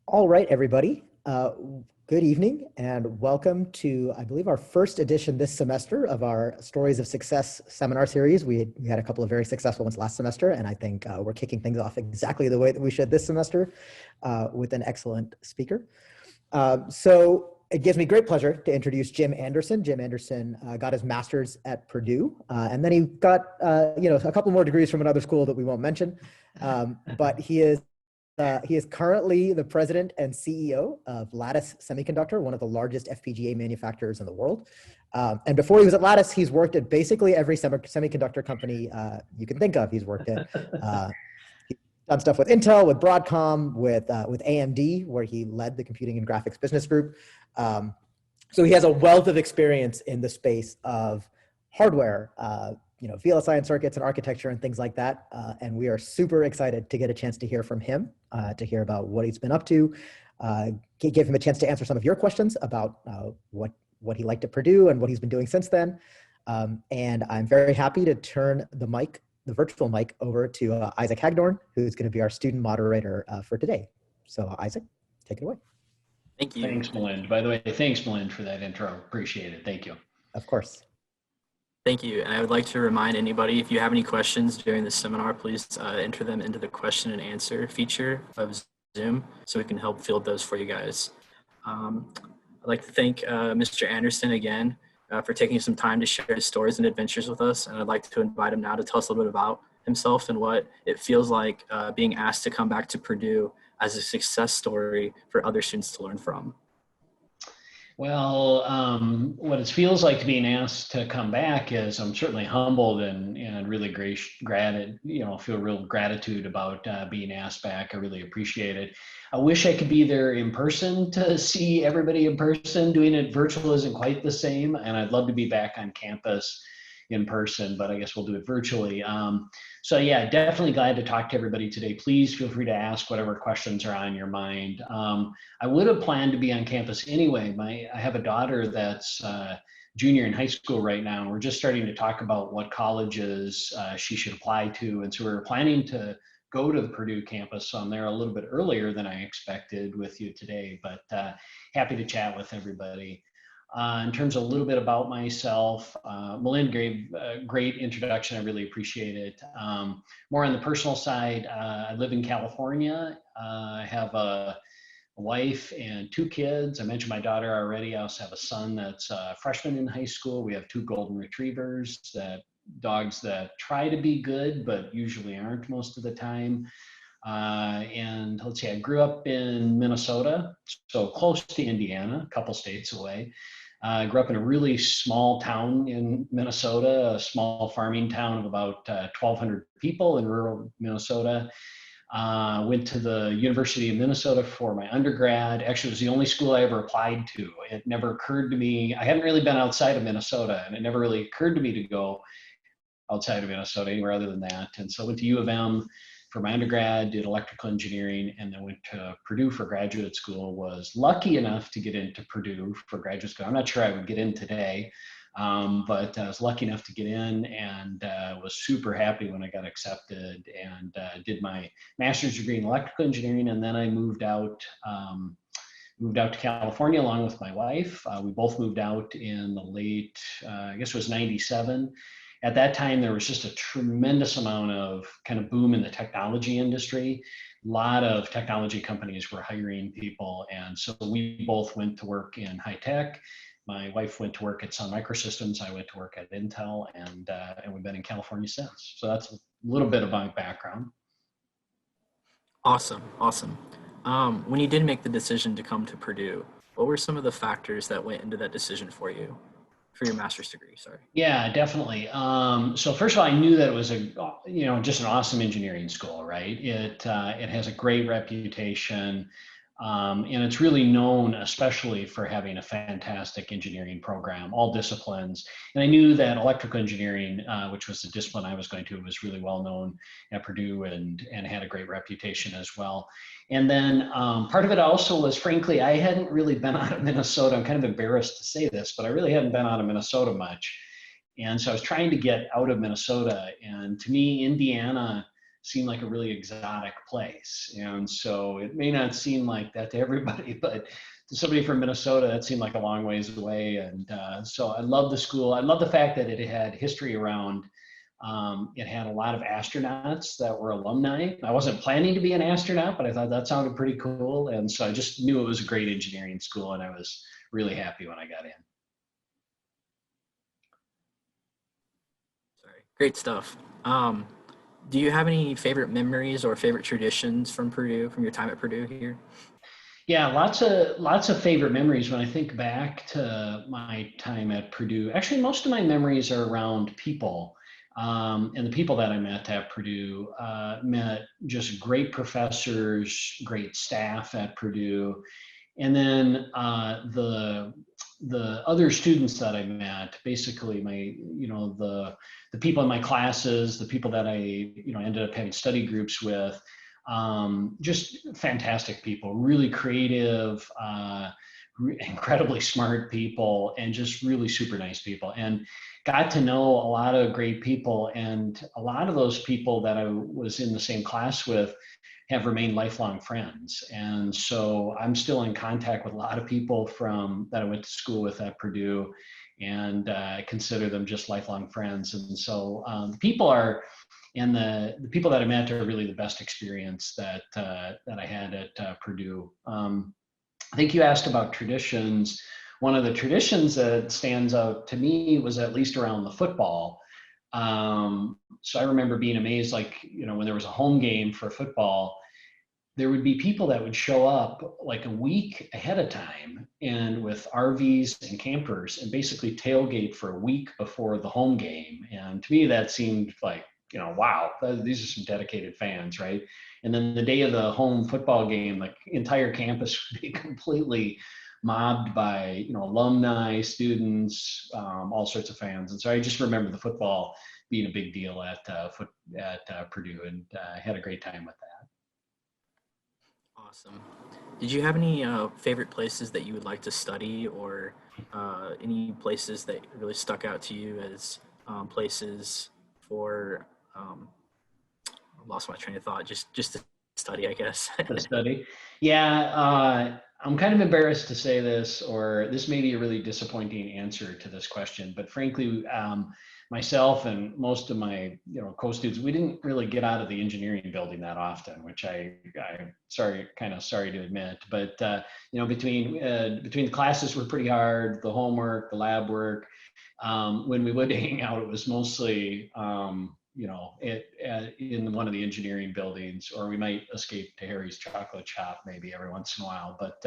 All right, everybody. Good evening and welcome to, I believe, our first edition this semester of our Stories of Success seminar series. We had a couple of very successful ones last semester, and I think we're kicking things off exactly the way that we should this semester with an excellent speaker. So it gives me great pleasure to introduce Jim Anderson. Jim Anderson got his master's at Purdue, and then he got a couple more degrees from another school that we won't mention, but he is currently the president and CEO of Lattice Semiconductor, one of the largest FPGA manufacturers in the world. And before he was at Lattice, he's worked at basically every semiconductor company you can think of. He's worked at, he's done stuff with Intel, with Broadcom, with AMD, where he led the computing and graphics business group. So he has a wealth of experience in the space of hardware, VLSI and circuits and architecture and things like that. And we are super excited to get a chance to hear from him, to hear about what he's been up to, give him a chance to answer some of your questions about what he liked at Purdue and what he's been doing since then. And I'm very happy to turn the virtual mic over to Isaac Hagdorn, who's going to be our student moderator for today. So Isaac, take it away. Thank you. Thanks, Melinda. By the way, thanks, Melinda, for that intro. Appreciate it. Thank you. Of course. Thank you. And I would like to remind anybody, if you have any questions during this seminar, please enter them into the question and answer feature of Zoom so we can help field those for you guys. I'd like to thank Mr. Anderson again for taking some time to share his stories and adventures with us. And I'd like to invite him now to tell us a little bit about himself and what it feels like being asked to come back to Purdue as a success story for other students to learn from. Well, what it feels like being asked to come back is I'm certainly humbled and really feel real gratitude about being asked back. I really appreciate it. I wish I could be there in person to see everybody in person. Doing it virtual isn't quite the same, and I'd love to be back on campus in person, but I guess we'll do it virtually. So yeah, definitely glad to talk to everybody today. Please feel free to ask whatever questions are on your mind. I would have planned to be on campus anyway. I have a daughter that's junior in high school right now, and we're just starting to talk about what colleges she should apply to. And so we're planning to go to the Purdue campus. So I'm there a little bit earlier than I expected with you today, but happy to chat with everybody. In terms of a little bit about myself, Melinda gave a great introduction. I really appreciate it. More on the personal side, I live in California. I have a wife and 2 kids. I mentioned my daughter already. I also have a son that's a freshman in high school. We have 2 golden retrievers, dogs that try to be good, but usually aren't most of the time. And let's see, I grew up in Minnesota, so close to Indiana, a couple states away. I grew up in a really small town in Minnesota, a small farming town of about 1,200 people in rural Minnesota. Went to the University of Minnesota for my undergrad. Actually, it was the only school I ever applied to. It never occurred to me, I hadn't really been outside of Minnesota, and it never really occurred to me to go outside of Minnesota, anywhere other than that. And so I went to U of M for my undergrad, did electrical engineering, and then went to Purdue for graduate school. Was lucky enough to get into Purdue for graduate school. I'm not sure I would get in today, but I was lucky enough to get in, and was super happy when I got accepted, and did my master's degree in electrical engineering. And then I moved out to California along with my wife. We both moved out in the late, I guess it was 97. At that time, there was just a tremendous amount of kind of boom in the technology industry. A lot of technology companies were hiring people. And so we both went to work in high tech. My wife went to work at Sun Microsystems. I went to work at Intel, and we've been in California since. So that's a little bit of my background. Awesome. When you did make the decision to come to Purdue, what were some of the factors that went into that decision for you? For your master's degree, sorry. Yeah, definitely. So first of all, I knew that it was just an awesome engineering school, right? It has a great reputation, and it's really known especially for having a fantastic engineering program, all disciplines. And I knew that electrical engineering, which was the discipline I was going to, was really well known at Purdue and had a great reputation as well. And then part of it also was, frankly, I hadn't really been out of Minnesota. I'm kind of embarrassed to say this, but I really hadn't been out of Minnesota much. And so I was trying to get out of Minnesota. And to me, Indiana seem like a really exotic place. And so it may not seem like that to everybody, but to somebody from Minnesota, that seemed like a long ways away. And so I love the school. I love the fact that it had history around. It had a lot of astronauts that were alumni. I wasn't planning to be an astronaut, but I thought that sounded pretty cool. And so I just knew it was a great engineering school, and I was really happy when I got in. Sorry, great stuff. Do you have any favorite memories or favorite traditions from Purdue, from your time at Purdue here? Yeah, lots of favorite memories when I think back to my time at Purdue. Actually, most of my memories are around people. And the people that I met at Purdue, met just great professors, great staff at Purdue, and then the other students that I met, basically the people in my classes, the people that I ended up having study groups with, just fantastic people, really creative, incredibly smart people, and just really super nice people. And got to know a lot of great people, and a lot of those people that I was in the same class with have remained lifelong friends. And so I'm still in contact with a lot of people from that I went to school with at Purdue, and I consider them just lifelong friends. And so the people are, and the people that I met are really the best experience that I had at Purdue. I think you asked about traditions. One of the traditions that stands out to me was at least around the football. So I remember being amazed, like, when there was a home game for football, there would be people that would show up like a week ahead of time and with RVs and campers and basically tailgate for a week before the home game. And to me, that seemed like, wow, these are some dedicated fans, right? And then the day of the home football game, like entire campus would be completely mobbed by, alumni, students, all sorts of fans. And so I just remember the football being a big deal at Purdue, and I had a great time with that. Awesome. Did you have any favorite places that you would like to study, or any places that really stuck out to you as places for, I lost my train of thought, just to study, I guess. The study. Yeah, I'm kind of embarrassed to say this, or this may be a really disappointing answer to this question, but frankly, myself and most of my co-students, we didn't really get out of the engineering building that often, which I'm kind of sorry to admit. But between the classes were pretty hard, the homework, the lab work. When we would hang out, it was mostly in one of the engineering buildings, or we might escape to Harry's chocolate shop maybe every once in a while. But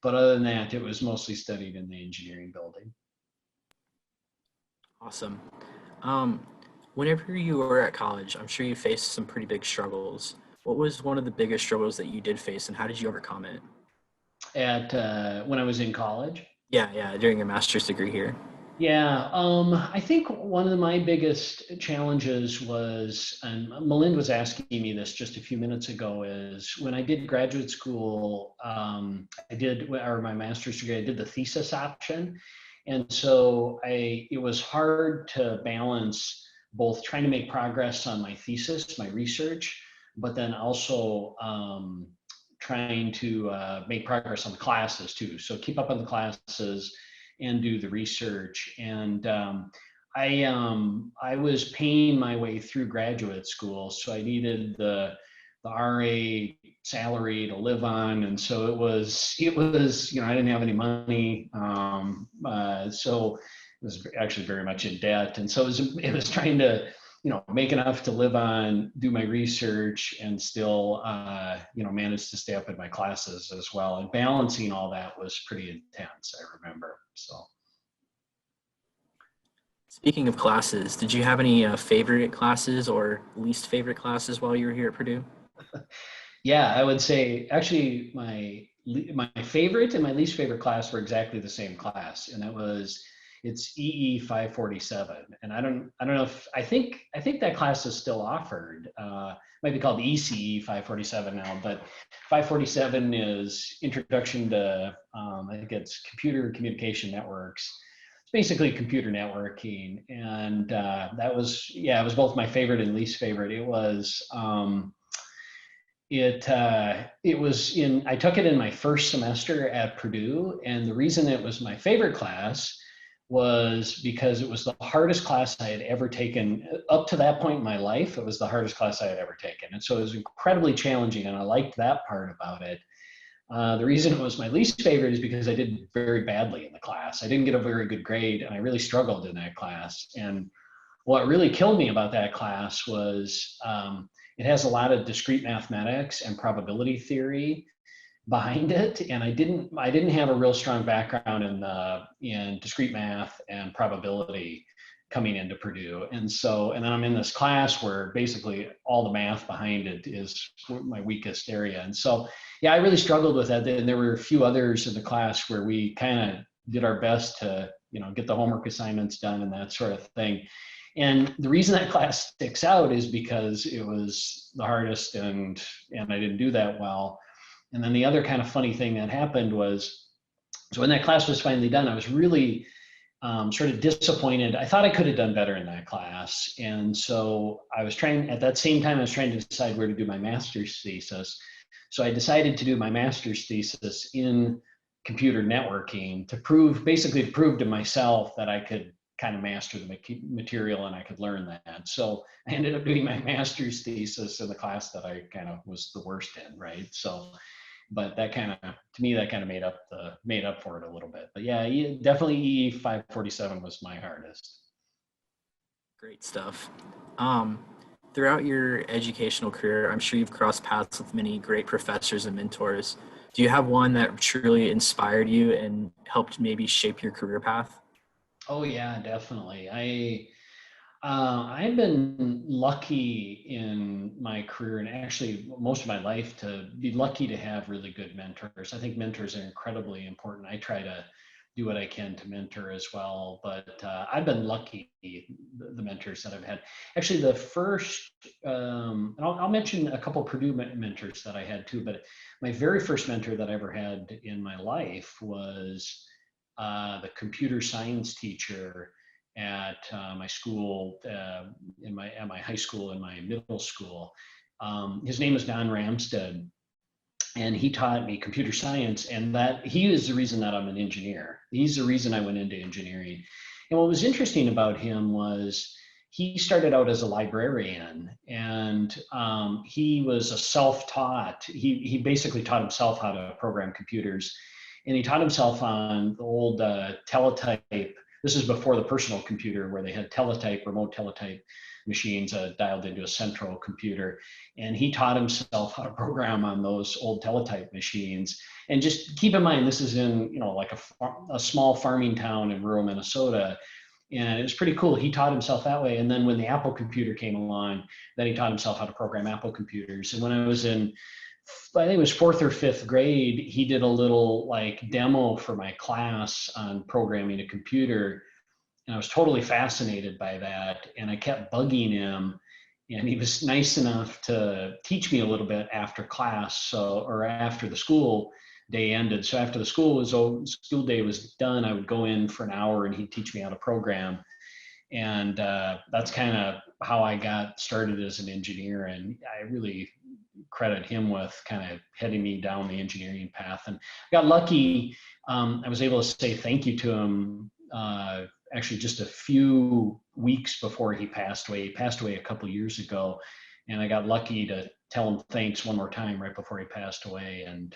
other than that, it was mostly studied in the engineering building. Awesome. Whenever you were at college, I'm sure you faced some pretty big struggles. What was one of the biggest struggles that you did face, and how did you overcome it? At when I was in college. Yeah, during your master's degree here. Yeah, I think one of my biggest challenges was, and Malind was asking me this just a few minutes ago, is when I did graduate school, or my master's degree, I did the thesis option. And so it was hard to balance both trying to make progress on my thesis, my research, but then also trying to make progress on the classes too. So keep up on the classes and do the research. And I was paying my way through graduate school, so I needed the RA salary to live on, and so it was I didn't have any money, so it was actually very much in debt, and so it was trying to make enough to live on, do my research, and still manage to stay up in my classes as well. And balancing all that was pretty intense, I remember. So. Speaking of classes, did you have any favorite classes or least favorite classes while you were here at Purdue? Yeah, I would say actually my favorite and my least favorite class were exactly the same class, and it's EE 547. And I don't know if I think that class is still offered. Might be called ECE 547 now, but 547 is Introduction to I think it's Computer Communication Networks. basically computer networking. And that was, yeah, it was both my favorite and least favorite. It was, it was in, I took it in my first semester at Purdue. And the reason it was my favorite class was because it was the hardest class I had ever taken up to that point in my life. It was the hardest class I had ever taken. And so it was incredibly challenging. And I liked that part about it. The reason it was my least favorite is because I did very badly in the class. I didn't get a very good grade, and I really struggled in that class. And what really killed me about that class was it has a lot of discrete mathematics and probability theory behind it, and I didn't have a real strong background in discrete math and probability coming into Purdue. And so, and then I'm in this class where basically all the math behind it is my weakest area. And so, yeah, I really struggled with that. And there were a few others in the class where we kind of did our best to, get the homework assignments done and that sort of thing. And the reason that class sticks out is because it was the hardest and I didn't do that well. And then the other kind of funny thing that happened was, so when that class was finally done, I was really sort of disappointed. I thought I could have done better in that class. And so I was trying, at that same time, I was trying to decide where to do my master's thesis. So I decided to do my master's thesis in computer networking basically to prove to myself that I could kind of master the material and I could learn that. So I ended up doing my master's thesis in the class that I kind of was the worst in, right? So, but that kind of, to me, that kind of made up for it a little bit. But yeah, definitely E 547 was my hardest. Great stuff. Throughout your educational career, I'm sure you've crossed paths with many great professors and mentors. Do you have one that truly inspired you and helped maybe shape your career path? Oh yeah, definitely. I've been lucky in my career and actually most of my life to be lucky to have really good mentors. I think mentors are incredibly important. I try to do what I can to mentor as well, but I've been lucky, the mentors that I've had. Actually, the first, and I'll mention a couple Purdue mentors that I had too, but my very first mentor that I ever had in my life was the computer science teacher at my school, at my high school and my middle school. His name is Don Ramstead, and he taught me computer science, and that he is the reason that I'm an engineer. He's the reason I went into engineering. And what was interesting about him was he started out as a librarian, and he was a self-taught. He basically taught himself how to program computers, and he taught himself on the old teletype. This is before the personal computer, where they had teletype, remote teletype machines dialed into a central computer. And he taught himself how to program on those old teletype machines. And just keep in mind, this is in, like a small farming town in rural Minnesota. And it was pretty cool. He taught himself that way. And then when the Apple computer came along, then he taught himself how to program Apple computers. And when I was in, I think it was 4th or 5th grade, he did a little like demo for my class on programming a computer. And I was totally fascinated by that. And I kept bugging him. And he was nice enough to teach me a little bit after class, or after the school day ended. So after the school day was done, I would go in for an hour and he'd teach me how to program. And that's kind of how I got started as an engineer. And I really credit him with kind of heading me down the engineering path. And I got lucky. I was able to say thank you to him actually just a few weeks before he passed away. He passed away a couple of years ago, and I got lucky to tell him thanks one more time right before he passed away. And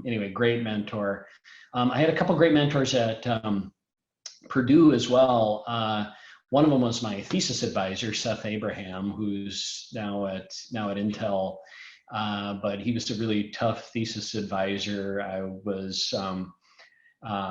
anyway, great mentor. I had a couple of great mentors at Purdue as well. One of them was my thesis advisor, Seth Abraham, who's now at Intel. But he was a really tough thesis advisor.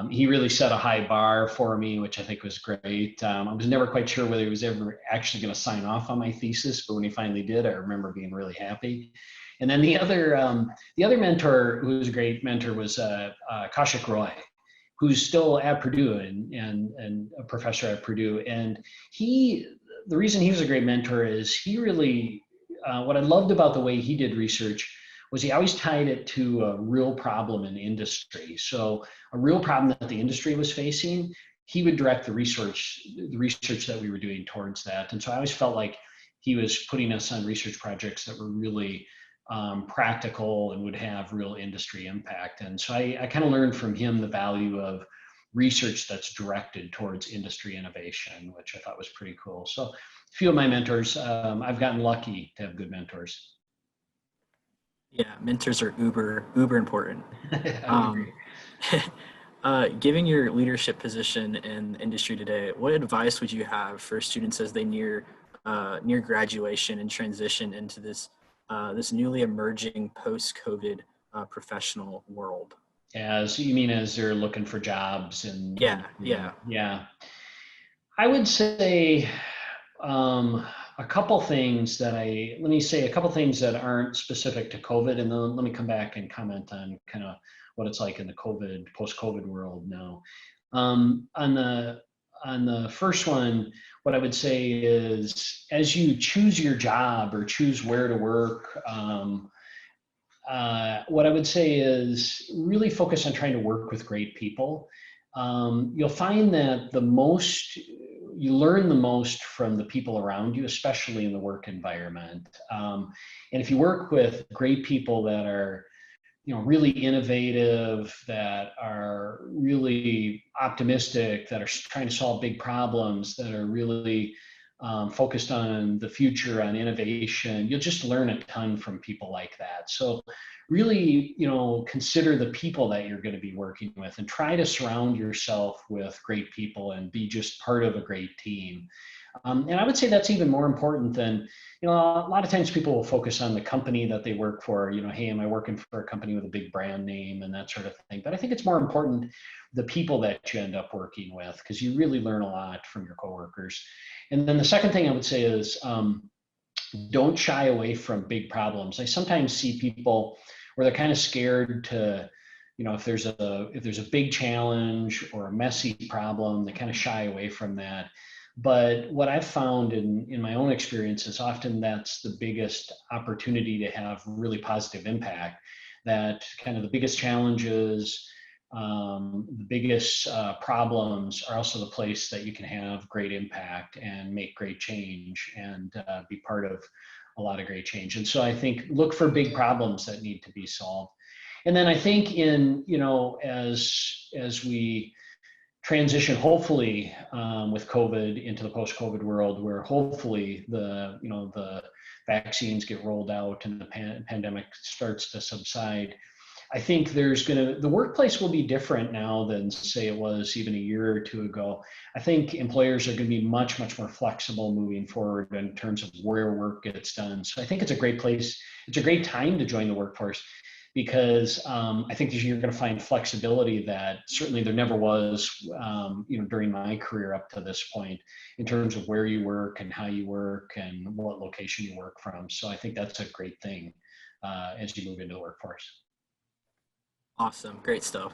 He really set a high bar for me, which I think was great. I was never quite sure whether he was ever actually going to sign off on my thesis, but when he finally did, I remember being really happy. And then the other mentor who was a great mentor was Kaushik Roy, who's still at Purdue and a professor at Purdue. And the reason he was a great mentor is he really, what I loved about the way he did research was he always tied it to a real problem in industry. So a real problem that the industry was facing, he would direct the research that we were doing towards that. And so I always felt like he was putting us on research projects that were really practical and would have real industry impact. And so I kind of learned from him the value of research that's directed towards industry innovation, which I thought was pretty cool. So a few of my mentors, I've gotten lucky to have good mentors. Yeah, mentors are uber important. I agree. Given your leadership position in industry today, what advice would you have for students as they near graduation and transition into this newly emerging post-COVID professional world? As you mean, as they're looking for jobs and Yeah. yeah, I would say a couple things that let me say a couple things that aren't specific to COVID, and then let me come back and comment on kind of what it's like in the post-COVID world now. On the first one, what I would say is, as you choose your job or choose where to work, what I would say is really focus on trying to work with great people. You'll find that you learn the most from the people around you, especially in the work environment. And if you work with great people that are, really innovative, that are really optimistic, that are trying to solve big problems, that are really focused on the future, on innovation, you'll just learn a ton from people like that. So really, consider the people that you're going to be working with and try to surround yourself with great people and be just part of a great team. And I would say that's even more important than, a lot of times people will focus on the company that they work for, hey, am I working for a company with a big brand name and that sort of thing. But I think it's more important the people that you end up working with, because you really learn a lot from your coworkers. And then the second thing I would say is don't shy away from big problems. I sometimes see people where they're kind of scared to, if there's a big challenge or a messy problem, they kind of shy away from that. But what I've found in my own experience is often that's the biggest opportunity to have really positive impact. That kind of the biggest challenges, the biggest problems are also the place that you can have great impact and make great change and be part of a lot of great change. And so I think look for big problems that need to be solved. And then I think as we transition, hopefully, with COVID into the post-COVID world, where hopefully the vaccines get rolled out and the pandemic starts to subside, I think the workplace will be different now than say it was even a year or two ago. I think employers are going to be much, much more flexible moving forward in terms of where work gets done. So I think it's a great place. It's a great time to join the workforce, because I think you're going to find flexibility that certainly there never was, during my career up to this point, in terms of where you work and how you work and what location you work from. So I think that's a great thing as you move into the workforce. Awesome, great stuff.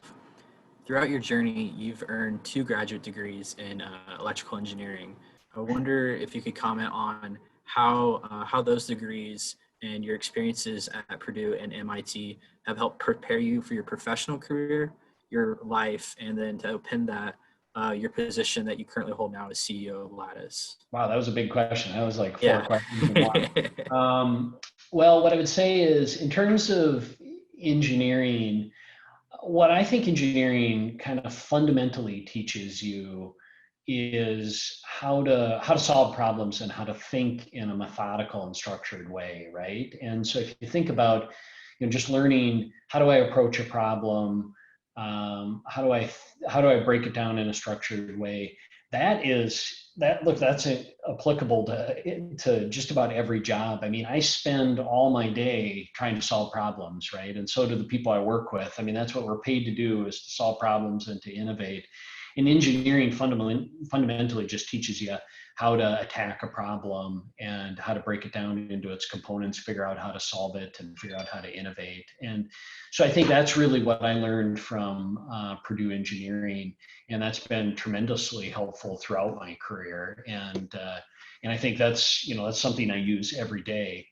Throughout your journey, you've earned 2 graduate degrees in electrical engineering. I wonder if you could comment on how those degrees and your experiences at Purdue and MIT have helped prepare you for your professional career, your life, and then to open that, your position that you currently hold now as CEO of Lattice. Wow, that was a big question. That was like 4 Yeah. questions in one. Well, what I would say is, in terms of engineering, what I think engineering kind of fundamentally teaches you is how to solve problems and how to think in a methodical and structured way, right? And so if you think about, just learning, how do I approach a problem? How do I break it down in a structured way? That's applicable to just about every job. I mean, I spend all my day trying to solve problems, right? And so do the people I work with. I mean, that's what we're paid to do, is to solve problems and to innovate. And engineering fundamentally just teaches you how to attack a problem and how to break it down into its components, figure out how to solve it, and figure out how to innovate. And so I think that's really what I learned from Purdue engineering, and that's been tremendously helpful throughout my career. And I think that's something I use every day.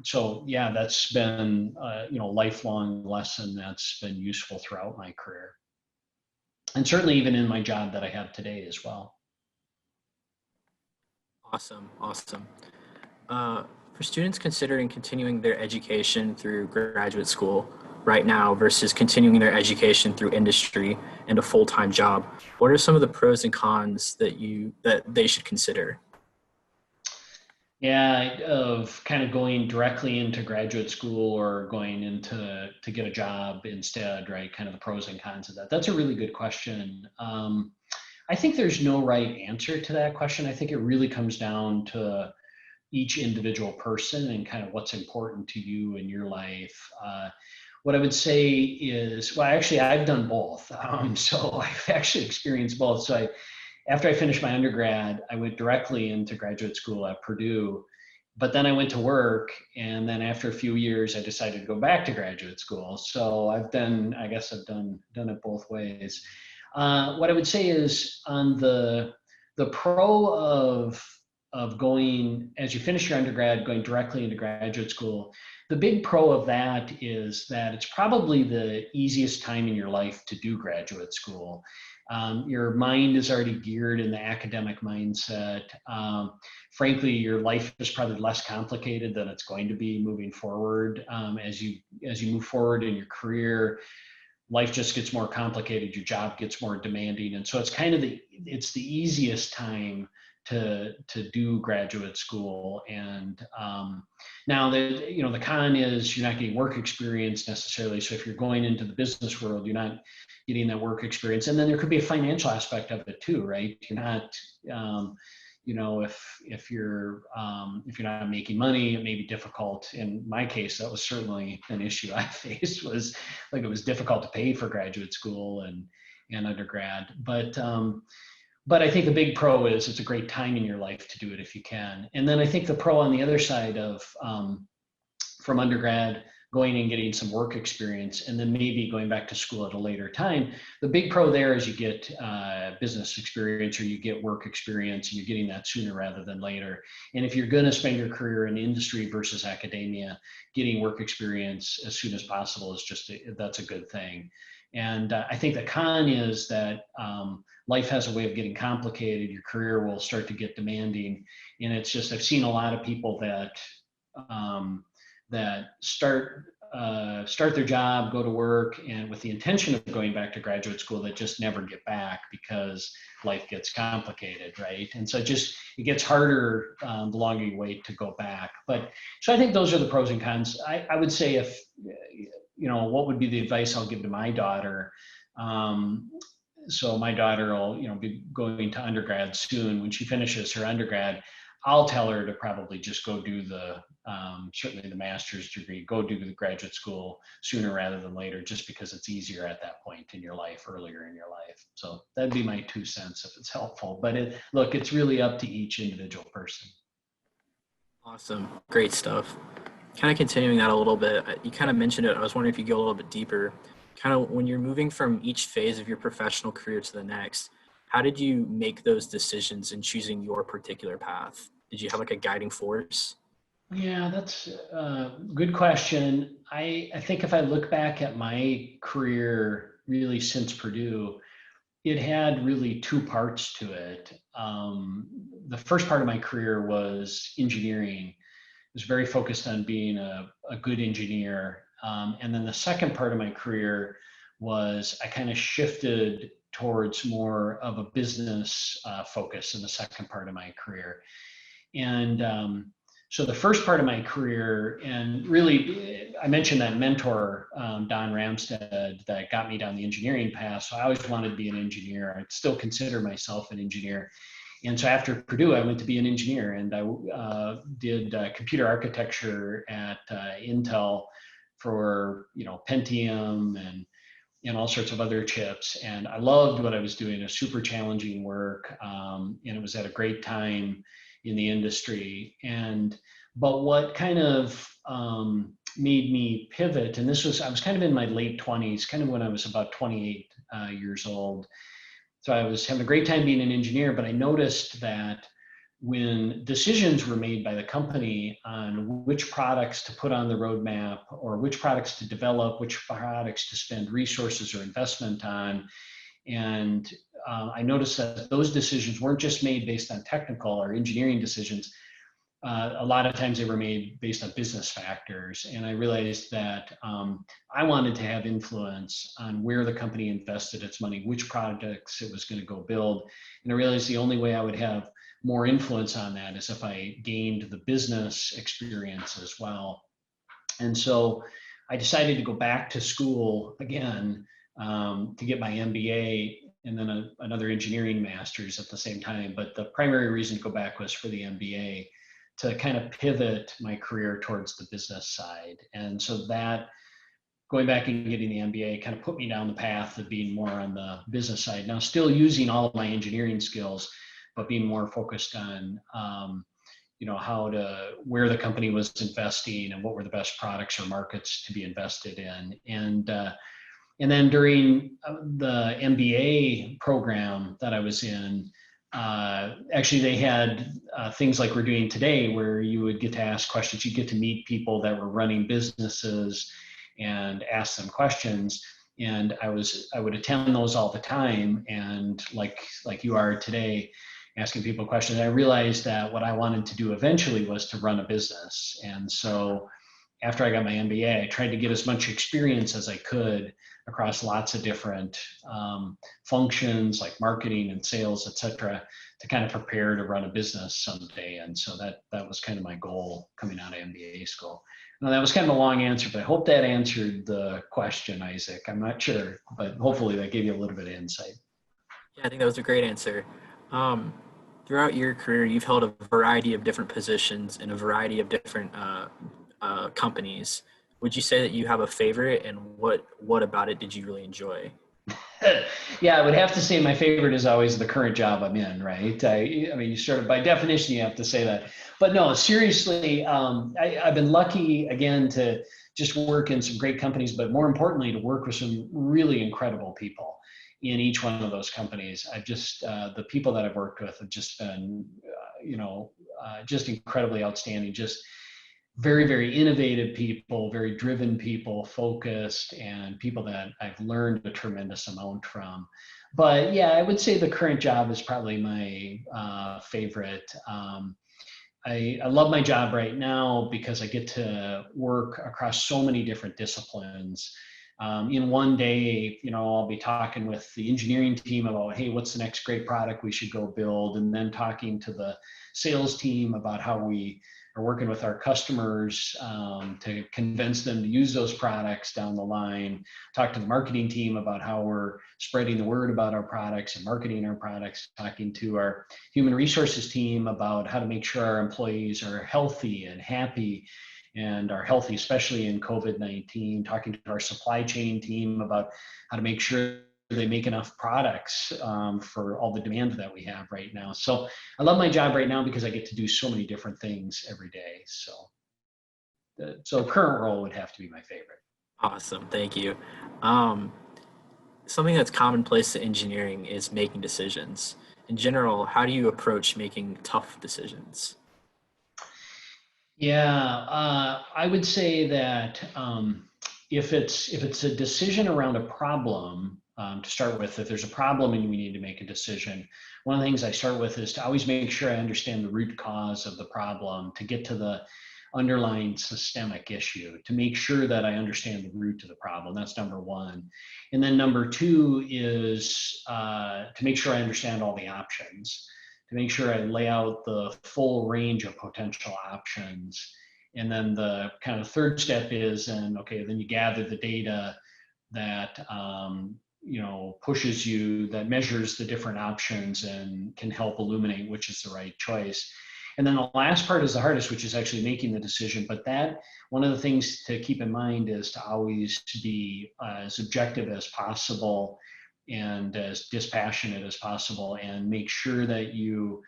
So yeah, that's been a lifelong lesson that's been useful throughout my career. and certainly even in my job that I have today as well. Awesome, awesome. For students considering continuing their education through graduate school right now versus continuing their education through industry and a full-time job, what are some of the pros and cons that they should consider? Yeah, of kind of going directly into graduate school or going into to get a job instead, right? Kind of the pros and cons of that. That's a really good question. I think there's no right answer to that question. I think it really comes down to each individual person and kind of what's important to you in your life. What I would say is, well, actually, I've done both. So I've actually experienced both. After I finished my undergrad, I went directly into graduate school at Purdue, but then I went to work. And then after a few years, I decided to go back to graduate school. So I guess I've done it both ways. What I would say is on the pro of going, as you finish your undergrad, going directly into graduate school, the big pro of that is that it's probably the easiest time in your life to do graduate school. Your mind is already geared in the academic mindset. Frankly, your life is probably less complicated than it's going to be moving forward. As you move forward in your career, life just gets more complicated. Your job gets more demanding, and so it's kind of it's the easiest time to do graduate school. And now the con is you're not getting work experience necessarily. So if you're going into the business world, you're not getting that work experience. And then there could be a financial aspect of it too, right? You're not, if you're not making money, it may be difficult. In my case, that was certainly an issue I faced. Was like it was difficult to pay for graduate school and undergrad, but I think the big pro is it's a great time in your life to do it if you can. And then I think the pro on the other side of from undergrad, going and getting some work experience, and then maybe going back to school at a later time. The big pro there is you get business experience or you get work experience, and you're getting that sooner rather than later. And if you're going to spend your career in industry versus academia, getting work experience as soon as possible is that's a good thing. And I think the con is that life has a way of getting complicated. Your career will start to get demanding, and it's just I've seen a lot of people that start their job, go to work, and with the intention of going back to graduate school, that just never get back because life gets complicated, right? And so it gets harder the longer you wait to go back. But so I think those are the pros and cons. I would say if what would be the advice I'll give to my daughter? So my daughter will be going to undergrad soon. When she finishes her undergrad, I'll tell her to probably just go do certainly the master's degree, go do the graduate school sooner rather than later, just because it's easier at that point in your life, earlier in your life. So that'd be my 2 cents if it's helpful. But it's really up to each individual person. Awesome, great stuff. Kind of continuing that a little bit, you kind of mentioned it. I was wondering if you go a little bit deeper. Kind of when you're moving from each phase of your professional career to the next, how did you make those decisions in choosing your particular path? Did you have like a guiding force? Yeah, that's a good question. I think if I look back at my career, really since Purdue, it had really 2 parts to it. The first part of my career was engineering. I was very focused on being a good engineer. And then the second part of my career was I kind of shifted towards more of a business focus in the second part of my career. And so the first part of my career, and really, I mentioned that mentor, Don Ramstead, that got me down the engineering path. So I always wanted to be an engineer. I still consider myself an engineer. And so after Purdue, I went to be an engineer, and I did computer architecture at Intel for Pentium and all sorts of other chips. And I loved what I was doing. It was super challenging work, and it was at a great time in the industry. But what kind of made me pivot, and I was kind of in my late 20s, kind of when I was about 28 years old. So I was having a great time being an engineer, but I noticed that when decisions were made by the company on which products to put on the roadmap or which products to develop, which products to spend resources or investment on, And I noticed that those decisions weren't just made based on technical or engineering decisions. A lot of times they were made based on business factors. And I realized that I wanted to have influence on where the company invested its money, which projects it was going to go build. And I realized the only way I would have more influence on that is if I gained the business experience as well. And so I decided to go back to school again to get my MBA and then another engineering master's at the same time. But the primary reason to go back was for the MBA, to kind of pivot my career towards the business side. And so that going back and getting the MBA kind of put me down the path of being more on the business side. Now, still using all of my engineering skills, but being more focused on where the company was investing and what were the best products or markets to be invested in. And then during the MBA program that I was in, actually they had things like we're doing today, where you would get to ask questions. You get to meet people that were running businesses and ask them questions. And I would attend those all the time. And like you are today, asking people questions, I realized that what I wanted to do eventually was to run a business. And so after I got my MBA, I tried to get as much experience as I could across lots of different functions like marketing and sales, et cetera, to kind of prepare to run a business someday. And so that was kind of my goal coming out of MBA school. Now, that was kind of a long answer, but I hope that answered the question, Isaac. I'm not sure, but hopefully that gave you a little bit of insight. Yeah, I think that was a great answer. Throughout your career, you've held a variety of different positions in a variety of different companies. Would you say that you have a favorite, and what about it did you really enjoy? Yeah, I would have to say my favorite is always the current job I'm in, right? I mean, you sort of, by definition, you have to say that. But no, seriously, I've been lucky, again, to just work in some great companies, but more importantly, to work with some really incredible people in each one of those companies. I've just, the people that I've worked with have just been, just incredibly outstanding, just very, very innovative people, very driven people, focused, and people that I've learned a tremendous amount from. But yeah, I would say the current job is probably my favorite. I love my job right now because I get to work across so many different disciplines. In one day, I'll be talking with the engineering team about, hey, what's the next great product we should go build? And then talking to the sales team about how we are working with our customers to convince them to use those products down the line. Talk to the marketing team about how we're spreading the word about our products and marketing our products. Talking to our human resources team about how to make sure our employees are healthy and happy and are healthy, especially in COVID-19. Talking to our supply chain team about how to make sure they make enough products for all the demand that we have right now. So I love my job right now because I get to do so many different things every day. So current role would have to be my favorite. Awesome, thank you. Something that's commonplace to engineering is making decisions. In general, how do you approach making tough decisions? Yeah, I would say that if it's a decision around a problem, to start with, if there's a problem and we need to make a decision, one of the things I start with is to always make sure I understand the root cause of the problem, to get to the underlying systemic issue, to make sure that I understand the root of the problem. That's number one. And then number two is to make sure I understand all the options, to make sure I lay out the full range of potential options. And then the kind of third step is, then you gather the data that pushes you, that measures the different options and can help illuminate which is the right choice. And then the last part is the hardest, which is actually making the decision. But that, one of the things to keep in mind is to always be as objective as possible and as dispassionate as possible, and make sure that you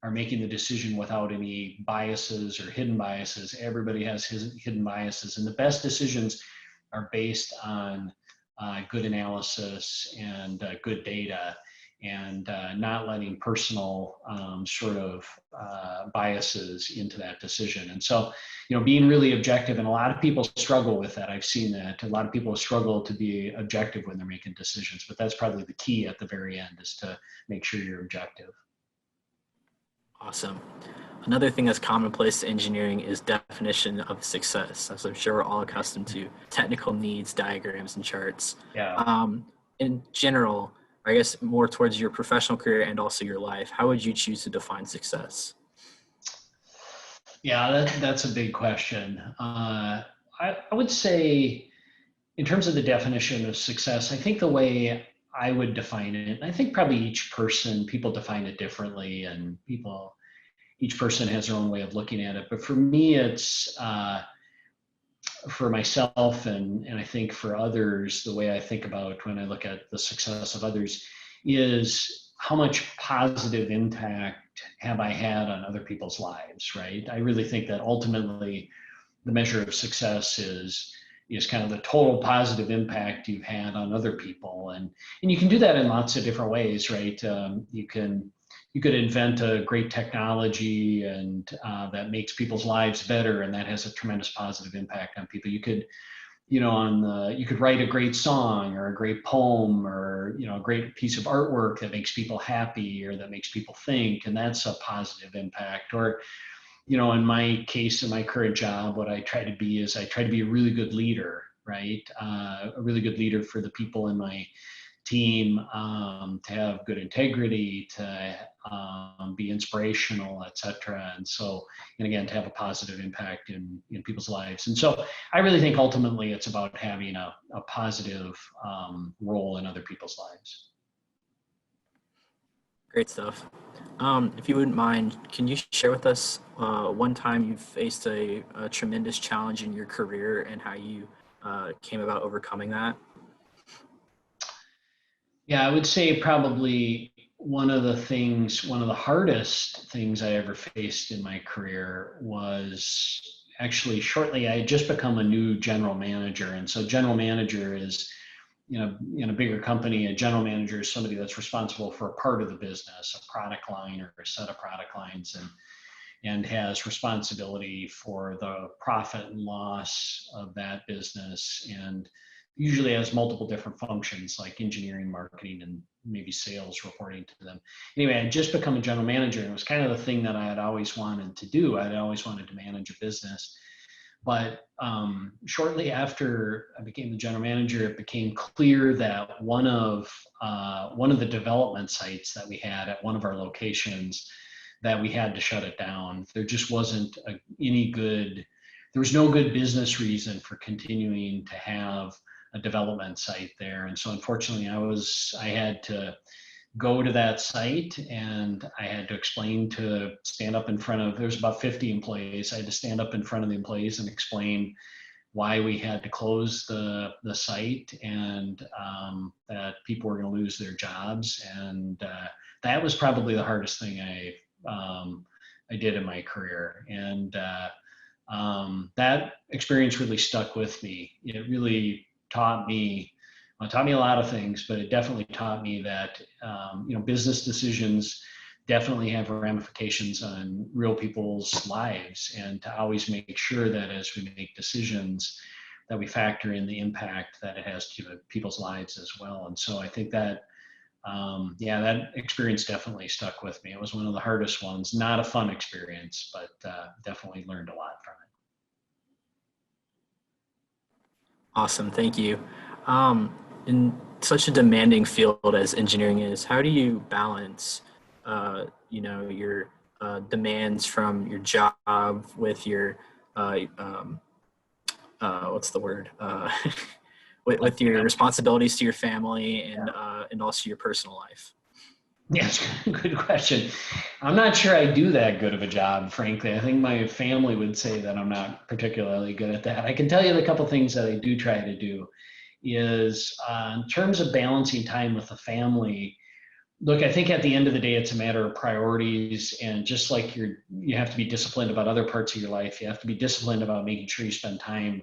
are making the decision without any biases or hidden biases. Everybody has hidden biases, and the best decisions are based on good analysis and good data. and not letting personal biases into that decision. And so, being really objective, and a lot of people struggle with that. I've seen that. A lot of people struggle to be objective when they're making decisions, but that's probably the key at the very end, is to make sure you're objective. Awesome. Another thing that's commonplace to engineering is definition of success, as I'm sure we're all accustomed to: technical needs, diagrams, and charts. Yeah. In general, I guess more towards your professional career and also your life, how would you choose to define success? Yeah, that's a big question. I would say, in terms of the definition of success, I think the way I would define it, and I think probably people define it differently, and each person has their own way of looking at it. But for me, it's for myself, and I think for others, the way I think about when I look at the success of others is how much positive impact have I had on other people's lives, right? I really think that ultimately the measure of success is kind of the total positive impact you've had on other people. And you can do that in lots of different ways, right? You could invent a great technology and that makes people's lives better, and that has a tremendous positive impact on people. You could, you could write a great song or a great poem, or a great piece of artwork that makes people happy or that makes people think, and that's a positive impact. Or, in my case, in my current job, what I try to be is I try to be a really good leader, right? A really good leader for the people in my team, to have good integrity, to be inspirational, etc. And again, to have a positive impact in people's lives. And so I really think ultimately it's about having a positive role in other people's lives. Great stuff. If you wouldn't mind, can you share with us one time you faced a tremendous challenge in your career and how you came about overcoming that? Yeah, I would say probably one of the hardest things I ever faced in my career was actually shortly, I had just become a new general manager. And so general manager is, in a bigger company, a general manager is somebody that's responsible for a part of the business, a product line or a set of product lines, and has responsibility for the profit and loss of that business, and usually has multiple different functions like engineering, marketing, and maybe sales reporting to them. Anyway, I had just become a general manager, and it was kind of the thing that I had always wanted to do. I'd always wanted to manage a business. But shortly after I became the general manager, it became clear that one of the development sites that we had at one of our locations, that we had to shut it down. There just wasn't there was no good business reason for continuing to have a development site there. And so unfortunately I had to go to that site, and I had to stand up in front of, there's about 50 employees. I had to stand up in front of the employees and explain why we had to close the site, and that people were going to lose their jobs. And that was probably the hardest thing I did in my career. And that experience really stuck with me. It really taught me a lot of things, but it definitely taught me that business decisions definitely have ramifications on real people's lives, and to always make sure that as we make decisions that we factor in the impact that it has to people's lives as well. And so I think that that experience definitely stuck with me. It was one of the hardest ones. Not a fun experience, but definitely learned a lot from it. Awesome, thank you. In such a demanding field as engineering is, how do you balance, your demands from your job with your, what's the word? With your responsibilities to your family and also your personal life? Yes, good question. I'm not sure I do that good of a job, frankly. I think my family would say that I'm not particularly good at that. I can tell you the couple things that I do try to do is in terms of balancing time with the family. Look, I think at the end of the day, it's a matter of priorities, and just like you have to be disciplined about other parts of your life, you have to be disciplined about making sure you spend time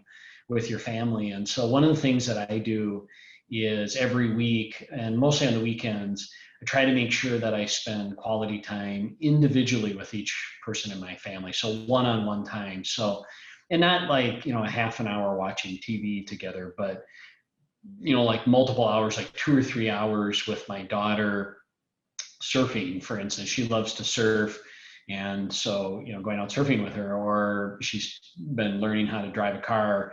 with your family. And so one of the things that I do is every week, and mostly on the weekends, I try to make sure that I spend quality time individually with each person in my family. So one-on-one time. So, and not like, a half an hour watching TV together, but, like multiple hours, like 2 or 3 hours with my daughter surfing, for instance. She loves to surf. And so, going out surfing with her, or she's been learning how to drive a car,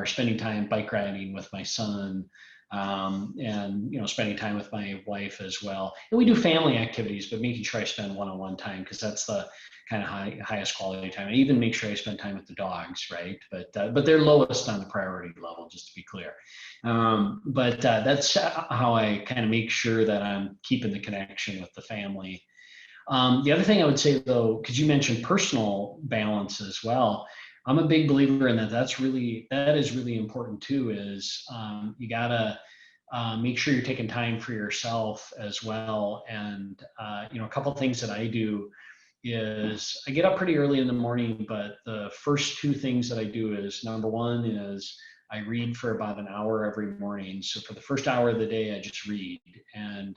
spending time bike riding with my son, and spending time with my wife as well. And we do family activities, but making sure I spend one-on-one time, because that's the kind of highest quality time. I even make sure I spend time with the dogs, right? But they're lowest on the priority level, just to be clear. But that's how I kind of make sure that I'm keeping the connection with the family. The other thing I would say, though, because you mentioned personal balance as well, I'm a big believer in that. That is really important too. Is you gotta make sure you're taking time for yourself as well. And a couple of things that I do is I get up pretty early in the morning, but the first two things that I do is, number one is I read for about an hour every morning. So for the first hour of the day, I just read, and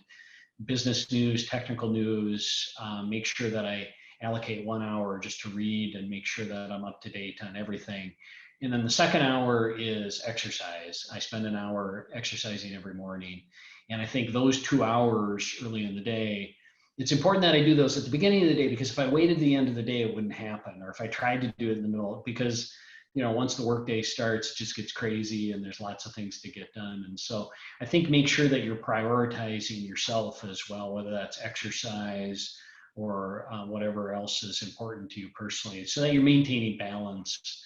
business news, technical news, make sure that I allocate 1 hour just to read and make sure that I'm up to date on everything. And then the second hour is exercise. I spend an hour exercising every morning. And I think those 2 hours early in the day, it's important that I do those at the beginning of the day, because if I waited the end of the day, it wouldn't happen. Or if I tried to do it in the middle, because once the workday starts, it just gets crazy and there's lots of things to get done. And so I think make sure that you're prioritizing yourself as well, whether that's exercise or whatever else is important to you personally, so that you're maintaining balance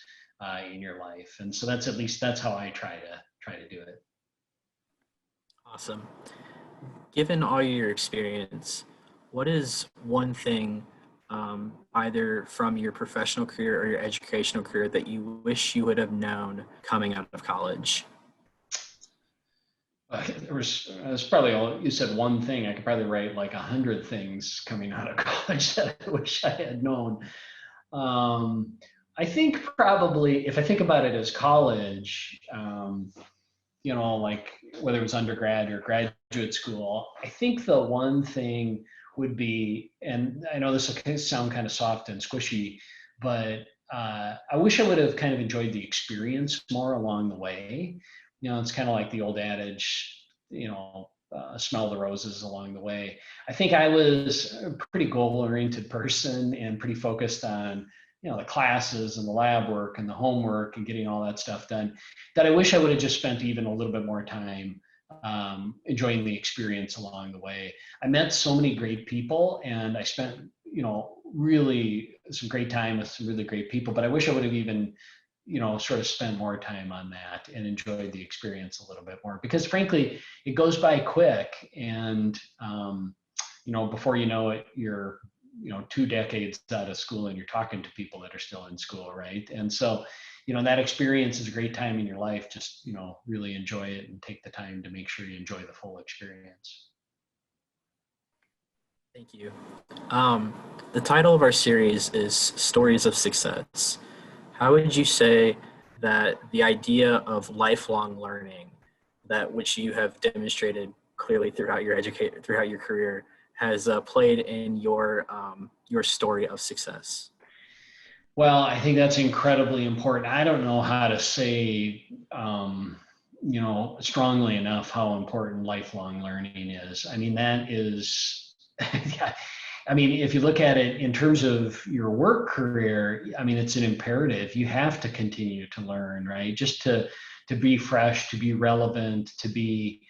in your life. And so that's how I try to do it. Awesome. Given all your experience, what is one thing, either from your professional career or your educational career, that you wish you would have known coming out of college? There's probably you said one thing. I could probably write like 100 things coming out of college that I wish I had known. I think probably, if I think about it as college, like whether it was undergrad or graduate school, I think the one thing would be, and I know this will sound kind of soft and squishy, but I wish I would have kind of enjoyed the experience more along the way. It's kind of like the old adage, smell the roses along the way. I think I was a pretty goal-oriented person and pretty focused on, the classes and the lab work and the homework and getting all that stuff done, that I wish I would have just spent even a little bit more time enjoying the experience along the way. I met so many great people, and I spent, really some great time with some really great people, but I wish I would have even, sort of spent more time on that and enjoyed the experience a little bit more, because frankly, it goes by quick. And, before you know it, you're 2 decades out of school and you're talking to people that are still in school, right? And so, that experience is a great time in your life. Just, really enjoy it and take the time to make sure you enjoy the full experience. Thank you. The title of our series is Stories of Success. How would you say that the idea of lifelong learning, that which you have demonstrated clearly throughout your career, has played in your story of success? Well, I think that's incredibly important. I don't know how to say, strongly enough how important lifelong learning is. I mean, that is, yeah. I mean, if you look at it in terms of your work career, I mean, it's an imperative. You have to continue to learn, right? Just to be fresh, to be relevant, to be,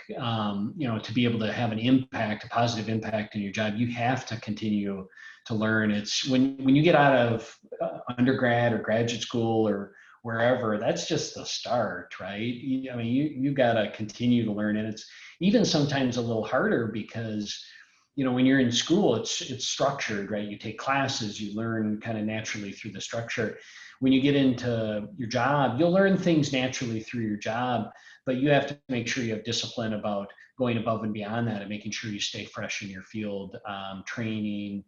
to be able to have an impact, a positive impact in your job. You have to continue to learn. It's when you get out of undergrad or graduate school or wherever, that's just the start, right? I mean, you got to continue to learn, and it's even sometimes a little harder because, when you're in school, it's structured, right? You take classes, you learn kind of naturally through the structure. When you get into your job, you'll learn things naturally through your job, but you have to make sure you have discipline about going above and beyond that and making sure you stay fresh in your field, training,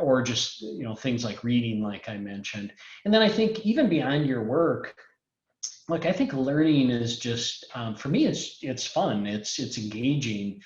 or just, things like reading, like I mentioned. And then I think even beyond your work, like I think learning is just, for me, it's fun, it's engaging.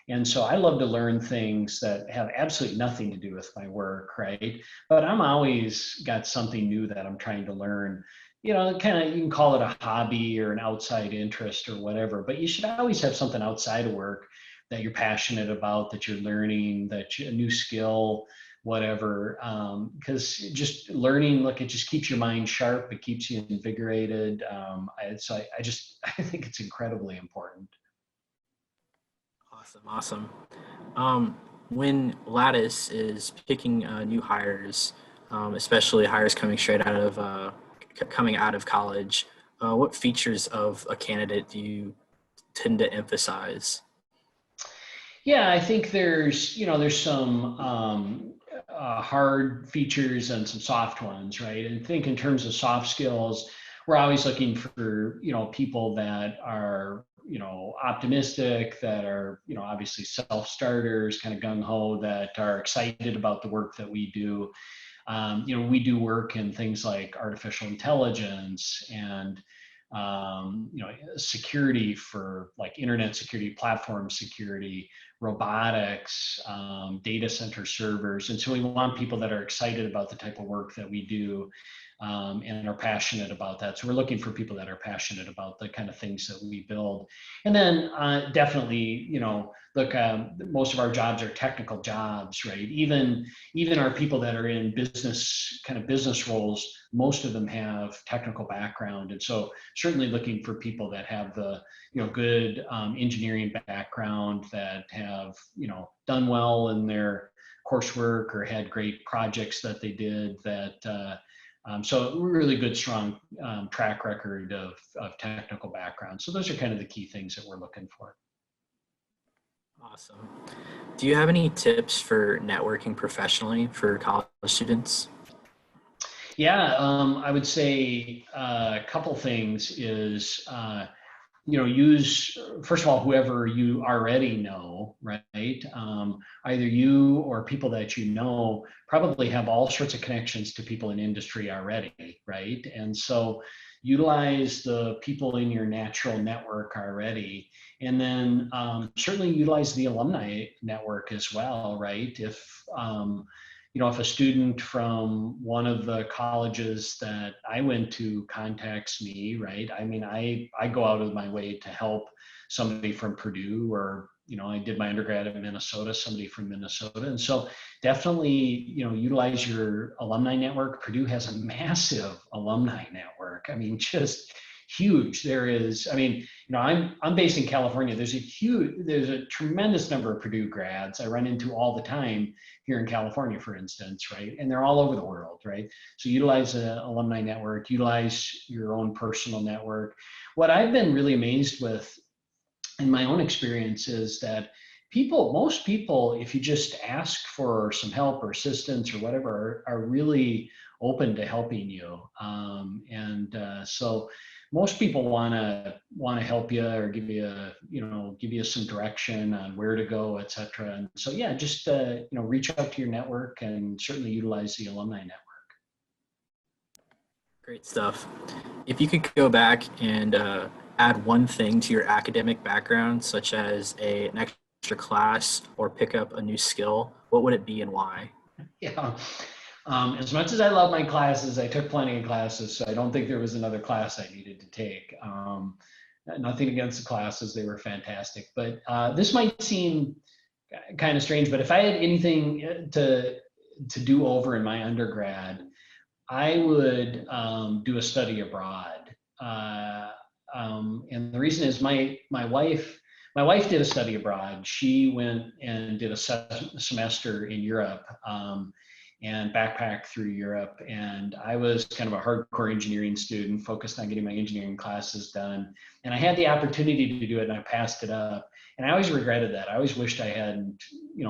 And so I love to learn things that have absolutely nothing to do with my work, right? But I'm always got something new that I'm trying to learn. Kind of, you can call it a hobby or an outside interest or whatever, but you should always have something outside of work that you're passionate about, that you're learning, a new skill, whatever. Because just learning, look, it just keeps your mind sharp. It keeps you invigorated. I think it's incredibly important. Awesome, awesome. When Lattice is picking new hires, especially hires coming out of college, what features of a candidate do you tend to emphasize? Yeah, I think there's some hard features and some soft ones, right? And I think in terms of soft skills, we're always looking for, people that are, optimistic, that are, obviously self-starters, kind of gung-ho, that are excited about the work that we do. We do work in things like artificial intelligence and security, for like internet security, platform security, robotics, data center servers. And so we want people that are excited about the type of work that we do, and are passionate about that. So we're looking for people that are passionate about the kind of things that we build. And then definitely, look, most of our jobs are technical jobs, right? Even our people that are in business roles, most of them have technical background. And so certainly looking for people that have the, good engineering background, that have, done well in their coursework or had great projects that they did, so really good, strong track record of technical background. So those are kind of the key things that we're looking for. Awesome. Do you have any tips for networking professionally for college students? Yeah, I would say a couple things is, use, first of all, whoever you already know, right? Either you or people that you know probably have all sorts of connections to people in industry already, right? And so utilize the people in your natural network already. And then certainly utilize the alumni network as well, right? If a student from one of the colleges that I went to contacts me, right? I mean, I go out of my way to help somebody from Purdue, or, I did my undergrad in Minnesota, somebody from Minnesota. And so definitely, utilize your alumni network. Purdue has a massive alumni network. I mean, just huge. I'm based in California. There's a tremendous number of Purdue grads I run into all the time here in California, for instance, right? And they're all over the world, right? So utilize an alumni network, utilize your own personal network. What I've been really amazed with in my own experience is that most people, if you just ask for some help or assistance or whatever, are really open to helping you. So most people want to help you or give you some direction on where to go, et cetera. And so, yeah, just, reach out to your network and certainly utilize the alumni network. Great stuff. If you could go back and add one thing to your academic background, such as an extra class or pick up a new skill, what would it be and why? Yeah. As much as I love my classes, I took plenty of classes, so I don't think there was another class I needed to take. Nothing against the classes, they were fantastic. But this might seem kind of strange, but if I had anything to do over in my undergrad, I would do a study abroad. And the reason is my wife did a study abroad. She went and did a semester in Europe, and backpacked through Europe. And I was kind of a hardcore engineering student, focused on getting my engineering classes done. And I had the opportunity to do it, and I passed it up. And I always regretted that. I always wished I hadn't,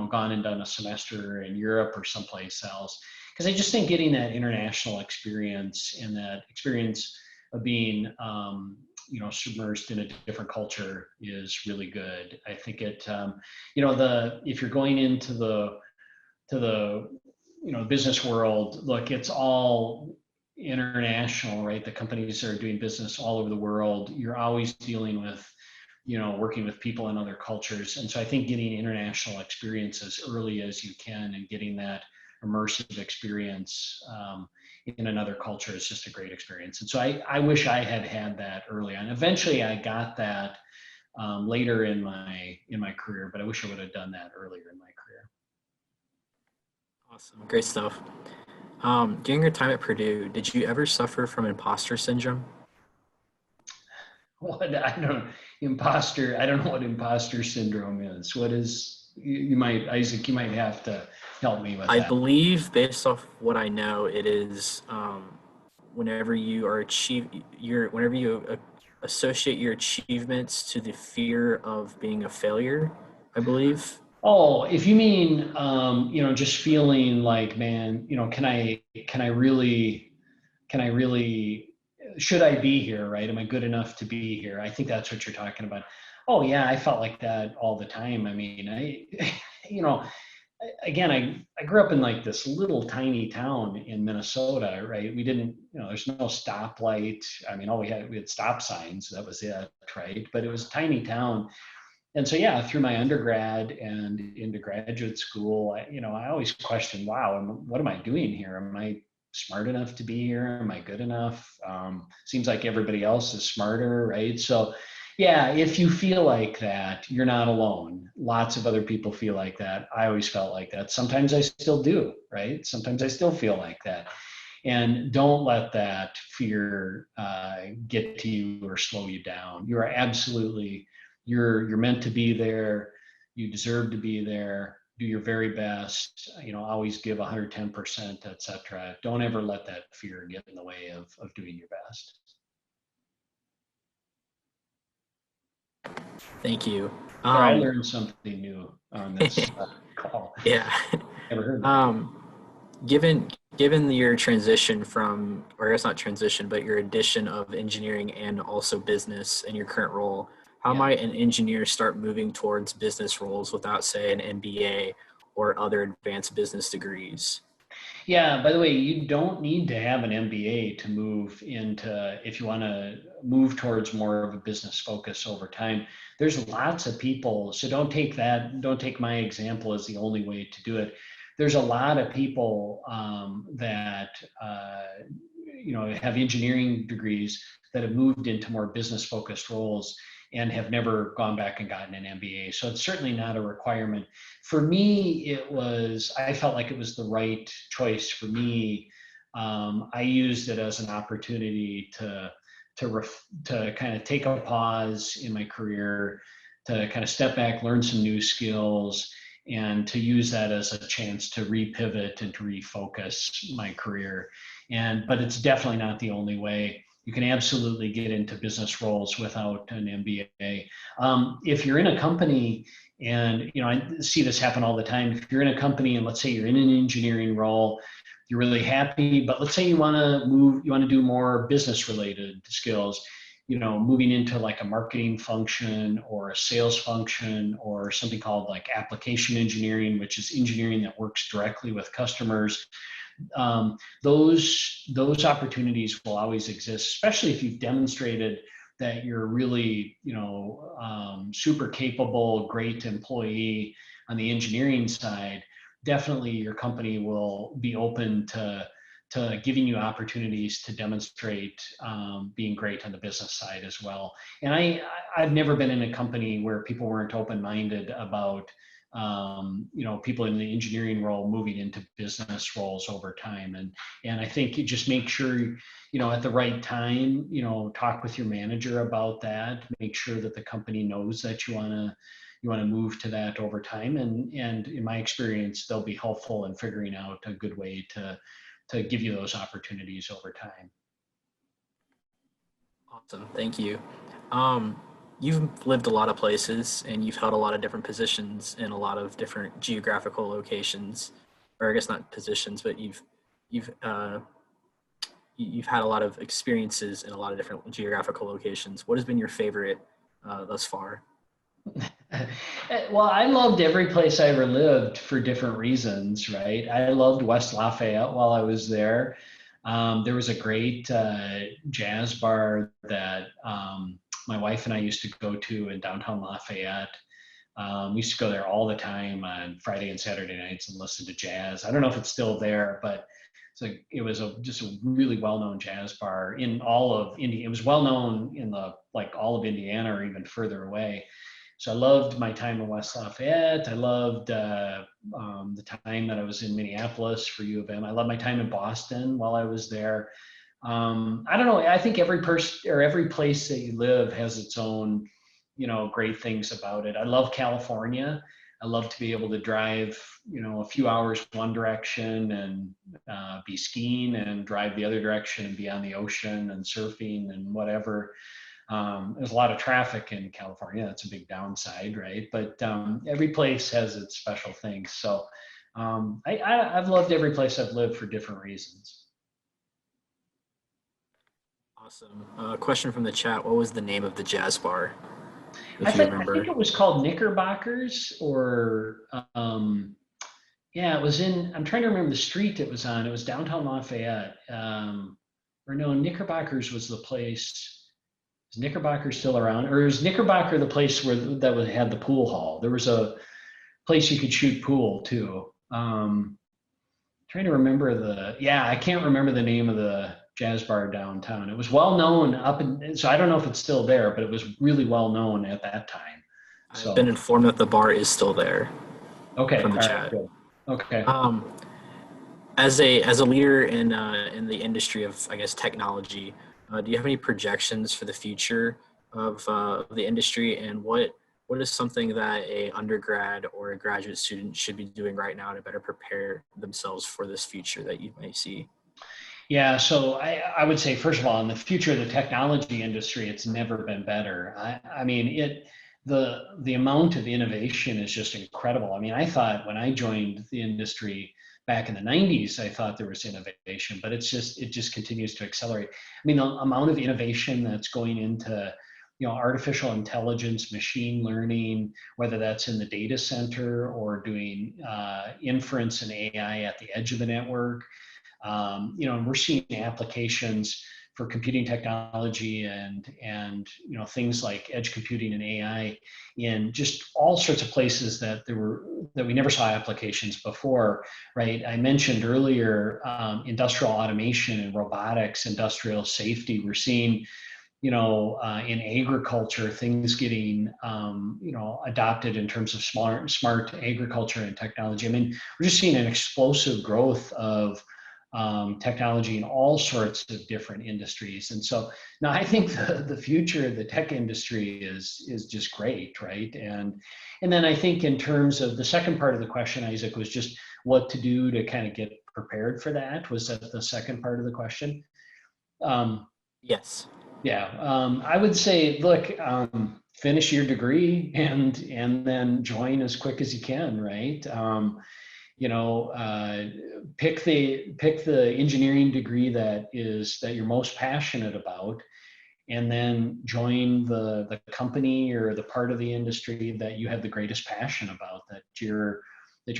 gone and done a semester in Europe or someplace else, because I just think getting that international experience and that experience of being, submersed in a different culture is really good. I think it, if you're going into the business world, look, it's all international, right? The companies are doing business all over the world. You're always dealing with working with people in other cultures. And so I think getting international experience as early as you can and getting that immersive experience in another culture is just a great experience. And so I wish I had had that early on. Eventually I got that later in my career, but I wish I would have done that earlier in my career. Awesome. Great stuff. During your time at Purdue, did you ever suffer from imposter syndrome? What I don't imposter. I don't know what imposter syndrome is. What is you might Isaac? You might have to help me with I that. believe, based off what I know, it is whenever you are whenever you associate your achievements to the fear of being a failure, I believe. Oh, if you mean just feeling like, man, can I really should I be here, right? Am I good enough to be here? I think that's what you're talking about. Oh yeah, I felt like that all the time. I mean, you know, again, I grew up in like this little tiny town in Minnesota, right? We didn't, there's no stoplight. I mean, we had stop signs. That was it, right? But it was a tiny town. And so, yeah, through my undergrad and into graduate school, I always questioned, wow, what am I doing here? Am I smart enough to be here? Am I good enough? Seems like everybody else is smarter, right? So, yeah, if you feel like that, you're not alone. Lots of other people feel like that. I always felt like that. Sometimes I still do, right? Sometimes I still feel like that. And don't let that fear get to you or slow you down. You are absolutely, you're meant to be there. You deserve to be there. Do your very best. Always give 110%, etc. Don't ever let that fear get in the way of doing your best. Thank you. I learned something new on this call. Yeah. Never heard that. Given your transition from, or I guess not transition, but your addition of engineering and also business in your current role, how might an engineer start moving towards business roles without, say, an MBA or other advanced business degrees? Yeah, by the way, you don't need to have an MBA to move into, if you want to move towards more of a business focus over time. There's lots of people, so don't take my example as the only way to do it. There's a lot of people that have engineering degrees that have moved into more business focused roles and have never gone back and gotten an MBA. So it's certainly not a requirement. For me, I felt like it was the right choice for me. I used it as an opportunity to kind of take a pause in my career, to kind of step back, learn some new skills, and to use that as a chance to repivot and to refocus my career. But it's definitely not the only way. You can absolutely get into business roles without an MBA. If you're in a company, and I see this happen all the time. If you're in a company and let's say you're in an engineering role, you're really happy, but let's say you want to do more business related skills, moving into like a marketing function or a sales function or something called like application engineering, which is engineering that works directly with customers. Those opportunities will always exist, especially if you've demonstrated that you're really, super capable, great employee on the engineering side. Definitely your company will be open to giving you opportunities to demonstrate being great on the business side as well. And I've never been in a company where people weren't open-minded about people in the engineering role moving into business roles over time. And I think you just make sure, at the right time, talk with your manager about that, make sure that the company knows that you want to move to that over time. And in my experience, they'll be helpful in figuring out a good way to give you those opportunities over time. Awesome. Thank you. You've lived a lot of places and you've held a lot of different positions in a lot of different geographical locations, or I guess not positions, but you've had a lot of experiences in a lot of different geographical locations. What has been your favorite thus far? Well, I loved every place I ever lived for different reasons, right? I loved West Lafayette while I was there. There was a great jazz bar that my wife and I used to go to in downtown Lafayette. We used to go there all the time on Friday and Saturday nights and listen to jazz. I don't know if it's still there, but it was just a really well-known jazz bar in all of India. It was well-known in all of Indiana or even further away. So I loved my time in West Lafayette. I loved the time that I was in Minneapolis for U of M. I loved my time in Boston while I was there. I don't know. I think every person or every place that you live has its own, great things about it. I love California. I love to be able to drive, a few hours one direction and be skiing and drive the other direction and be on the ocean and surfing and whatever. There's a lot of traffic in California. That's a big downside, right? But every place has its special things. So I've loved every place I've lived for different reasons. Awesome. Question from the chat. What was the name of the jazz bar? I think it was called Knickerbockers or it was I'm trying to remember the street it was on. It was downtown Lafayette. Or no, Knickerbockers was the place. Is Knickerbocker still around? Or is Knickerbocker the place that had the pool hall? There was a place you could shoot pool too. Trying to remember I can't remember the name of the jazz bar downtown. It was well known so I don't know if it's still there, but it was really well known at that time. I've been informed that the bar is still there. Okay. From the chat. Good. Okay. As a leader in the industry of, I guess, technology, do you have any projections for the future of the industry, and what is something that a undergrad or a graduate student should be doing right now to better prepare themselves for this future that you may see? Yeah, so I would say, first of all, in the future of the technology industry, it's never been better. I mean, the amount of innovation is just incredible. I mean, I thought when I joined the industry back in the 90s, I thought there was innovation, but it just continues to accelerate. I mean, the amount of innovation that's going into, artificial intelligence, machine learning, whether that's in the data center or doing inference and AI at the edge of the network. And we're seeing applications for computing technology and things like edge computing and AI in just all sorts of places that we never saw applications before, right? I mentioned earlier industrial automation and robotics, industrial safety. We're seeing in agriculture, things getting, adopted in terms of smart agriculture and technology. I mean, we're just seeing an explosive growth of technology in all sorts of different industries. And so now I think the future of the tech industry is just great, right? And then I think in terms of the second part of the question, Isaac, was just what to do to kind of get prepared for that. Was that the second part of the question? Yes. Yeah, I would say, look, finish your degree and then join as quick as you can, right? Pick the engineering degree that you're most passionate about, and then join the company or the part of the industry that you have the greatest passion about, that you're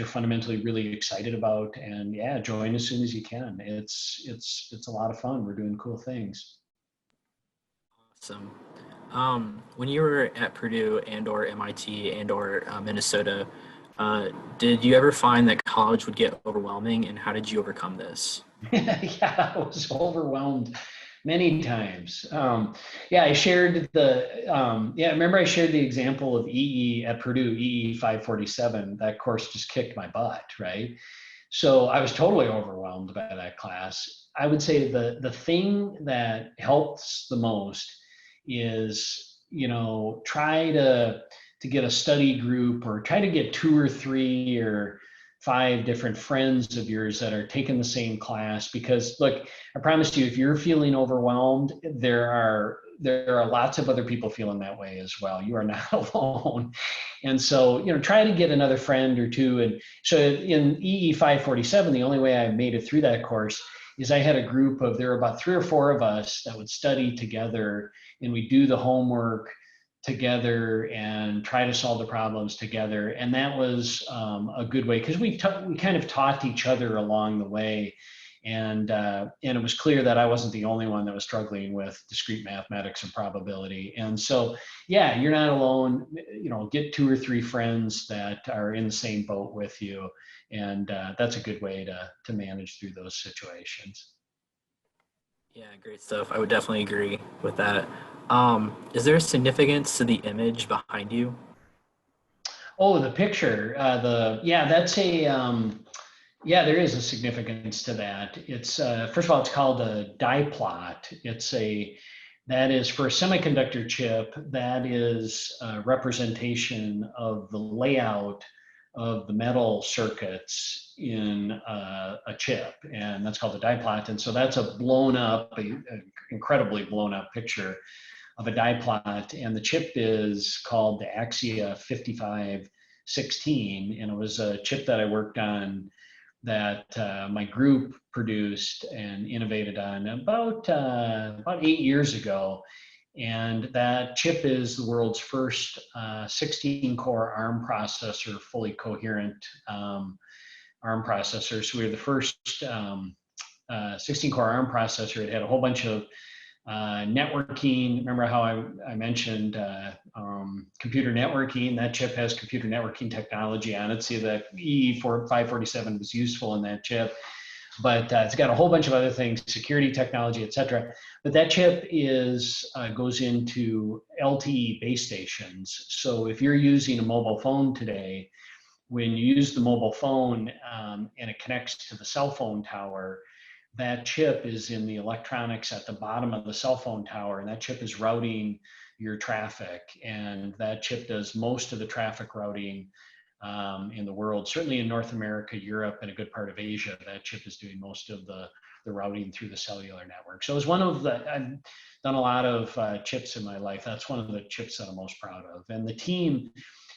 fundamentally really excited about, and join as soon as you can. It's a lot of fun. We're doing cool things. Awesome. When you were at Purdue and or MIT and or Minnesota, did you ever find that college would get overwhelming, and how did you overcome this? Yeah, I was overwhelmed many times. I shared remember I shared the example of EE at Purdue, EE 547. That course just kicked my butt, right? So I was totally overwhelmed by that class. I would say the thing that helps the most is, try to get a study group, or try to get 2 or 3 or 5 different friends of yours that are taking the same class. Because look, I promise you, if you're feeling overwhelmed, there are lots of other people feeling that way as well. You are not alone. And so, try to get another friend or two. And so in EE 547, the only way I made it through that course is I had a group there were about 3 or 4 of us that would study together, and we do the homework together and try to solve the problems together. And that was a good way, because we kind of taught each other along the way. And it was clear that I wasn't the only one that was struggling with discrete mathematics and probability. And so, yeah, you're not alone. Get 2 or 3 friends that are in the same boat with you, and that's a good way to manage through those situations. Yeah, great stuff. I would definitely agree with that. Is there a significance to the image behind you? Oh, the picture. That's a yeah, there is a significance to that. It's first of all, it's called a die plot. That is for a semiconductor chip. That is a representation of the layout of the metal circuits in a chip, and that's called a die plot. And so that's a blown up, incredibly blown up picture of a die plot, and the chip is called the Axia 5516, and it was a chip that I worked on that my group produced and innovated on about 8 years ago. And that chip is the world's first 16-core ARM processor, fully coherent ARM processor. So we were the first 16-core ARM processor. It had a whole bunch of networking. Remember how I mentioned computer networking? That chip has computer networking technology on it. See, that E547 was useful in that chip, but it's got a whole bunch of other things, security technology, et cetera. But that chip goes into LTE base stations. So if you're using a mobile phone today, when you use the mobile phone and it connects to the cell phone tower, that chip is in the electronics at the bottom of the cell phone tower, and that chip is routing your traffic. And that chip does most of the traffic routing in the world, certainly in North America, Europe, and a good part of Asia. That chip is doing most of the routing through the cellular network. So it's I've done a lot of chips in my life. That's one of the chips that I'm most proud of. And the team,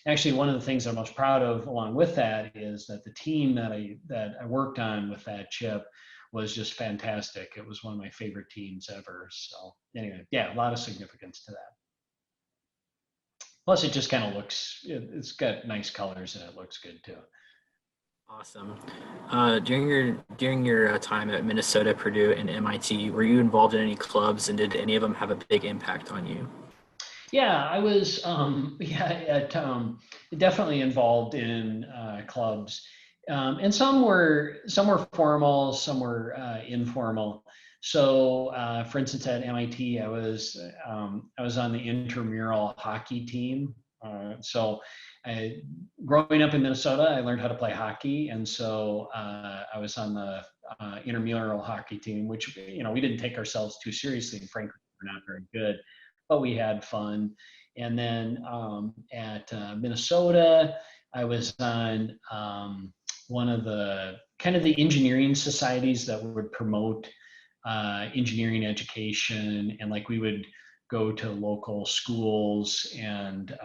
actually, one of the things I'm most proud of along with that is that the team that I worked on with that chip was just fantastic. It was one of my favorite teams ever. So anyway, yeah, a lot of significance to that. Plus, it just kind of it's got nice colors and it looks good too. Awesome. During your time at Minnesota, Purdue, and MIT, were you involved in any clubs, and did any of them have a big impact on you? Yeah, I was definitely involved in clubs, and some were formal, some were informal. So, for instance, at MIT, I was on the intramural hockey team. Growing up in Minnesota, I learned how to play hockey, and so I was on the intramural hockey team, which we didn't take ourselves too seriously, and frankly, we're not very good, but we had fun. And then at Minnesota, I was on one of the kind of the engineering societies that would promote engineering education, and like we would go to local schools and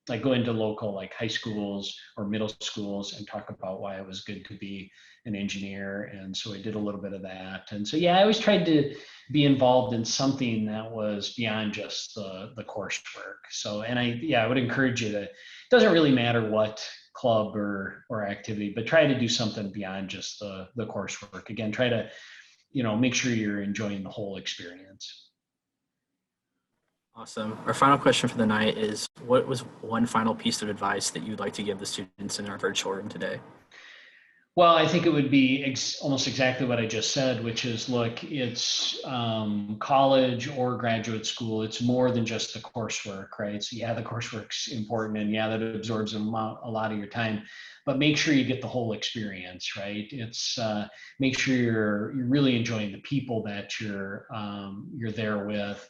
like go into local like high schools or middle schools and talk about why it was good to be an engineer. And so I did a little bit of that. And so, yeah, I always tried to be involved in something that was beyond just the coursework. So, and I would encourage you it doesn't really matter what club or activity, but try to do something beyond just the coursework. Again, try to, make sure you're enjoying the whole experience. Awesome. Our final question for the night is, what was one final piece of advice that you'd like to give the students in our virtual room today? Well, I think it would be almost exactly what I just said, which is, look, it's college or graduate school. It's more than just the coursework, right? So yeah, the coursework's important, and yeah, that absorbs a lot of your time, but make sure you get the whole experience, right? It's make sure you're really enjoying the people that you're there with.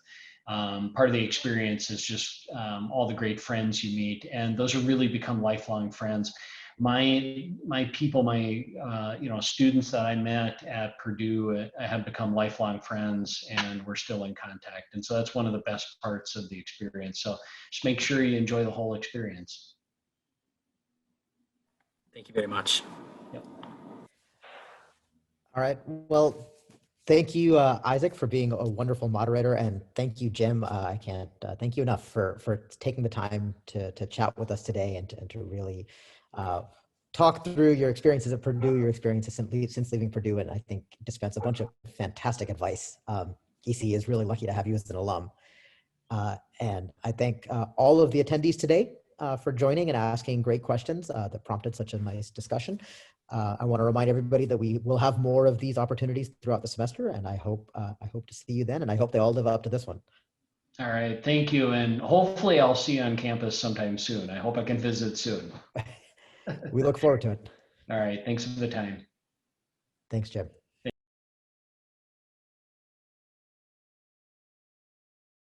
Part of the experience is just all the great friends you meet, and those have really become lifelong friends. My people, my students that I met at Purdue have become lifelong friends, and we're still in contact. And so that's one of the best parts of the experience. So just make sure you enjoy the whole experience. Thank you very much. Yep. All right. Well, thank you, Isaac, for being a wonderful moderator, and thank you, Jim. I can't thank you enough for taking the time to chat with us today and to really talk through your experiences at Purdue, your experiences since leaving Purdue, and I think dispense a bunch of fantastic advice. EC is really lucky to have you as an alum. And I thank all of the attendees today for joining and asking great questions that prompted such a nice discussion. I want to remind everybody that we will have more of these opportunities throughout the semester, and I hope to see you then, and I hope they all live up to this one. All right, thank you, and hopefully I'll see you on campus sometime soon. I hope I can visit soon. We look forward to it. All right, thanks for the time. Thanks, Jim.